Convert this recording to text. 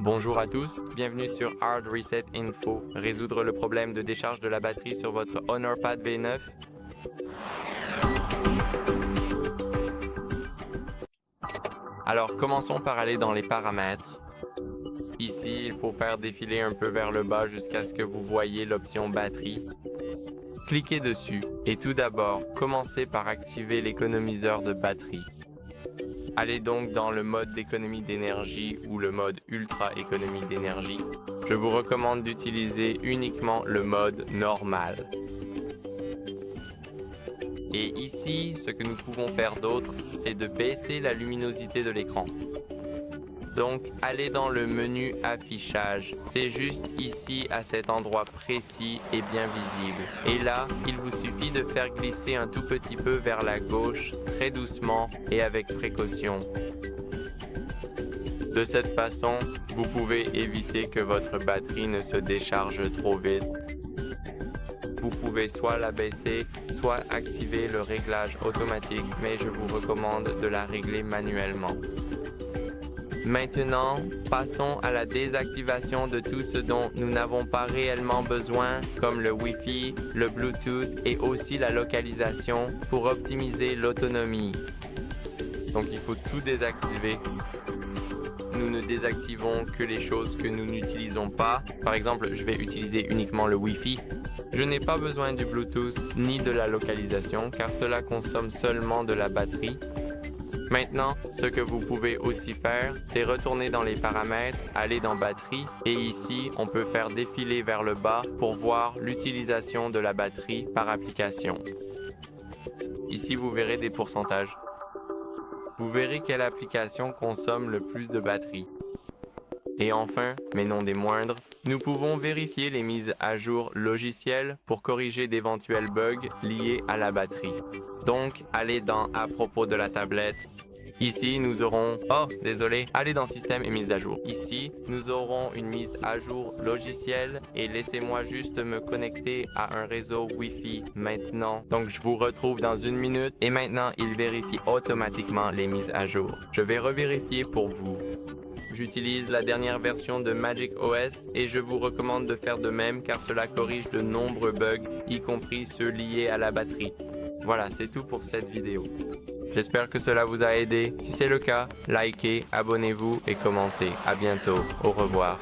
Bonjour à tous, bienvenue sur Hard Reset Info, résoudre le problème de décharge de la batterie sur votre Honor Pad V9. Alors commençons par aller dans les paramètres. Ici, il faut faire défiler un peu vers le bas jusqu'à ce que vous voyez l'option batterie. Cliquez dessus et tout d'abord, commencez par activer l'économiseur de batterie. Allez donc dans le mode d'économie d'énergie ou le mode ultra économie d'énergie. Je vous recommande d'utiliser uniquement le mode normal. Et ici, ce que nous pouvons faire d'autre, c'est de baisser la luminosité de l'écran. Donc, allez dans le menu affichage. C'est juste ici, à cet endroit précis et bien visible. Et là, il vous suffit de faire glisser un tout petit peu vers la gauche, très doucement et avec précaution. De cette façon, vous pouvez éviter que votre batterie ne se décharge trop vite. Vous pouvez soit la baisser, soit activer le réglage automatique, mais je vous recommande de la régler manuellement. Maintenant, passons à la désactivation de tout ce dont nous n'avons pas réellement besoin, comme le Wi-Fi, le Bluetooth et aussi la localisation pour optimiser l'autonomie. Donc il faut tout désactiver. Nous ne désactivons que les choses que nous n'utilisons pas. Par exemple, je vais utiliser uniquement le Wi-Fi. Je n'ai pas besoin du Bluetooth ni de la localisation car cela consomme seulement de la batterie. Maintenant, ce que vous pouvez aussi faire, c'est retourner dans les paramètres, aller dans batterie et ici, on peut faire défiler vers le bas pour voir l'utilisation de la batterie par application. Ici, vous verrez des pourcentages. Vous verrez quelle application consomme le plus de batterie. Et enfin, mais non des moindres, nous pouvons vérifier les mises à jour logicielles pour corriger d'éventuels bugs liés à la batterie. Donc, allez dans « À propos de la tablette ». Ici, nous aurons... Oh, désolé, allez dans « Système et mise à jour ». Ici, nous aurons une mise à jour logicielle et laissez-moi juste me connecter à un réseau Wi-Fi maintenant. Donc, je vous retrouve dans une minute et maintenant, il vérifie automatiquement les mises à jour. Je vais revérifier pour vous. J'utilise la dernière version de macOS et je vous recommande de faire de même car cela corrige de nombreux bugs, y compris ceux liés à la batterie. Voilà, c'est tout pour cette vidéo. J'espère que cela vous a aidé. Si c'est le cas, likez, abonnez-vous et commentez. À bientôt. Au revoir.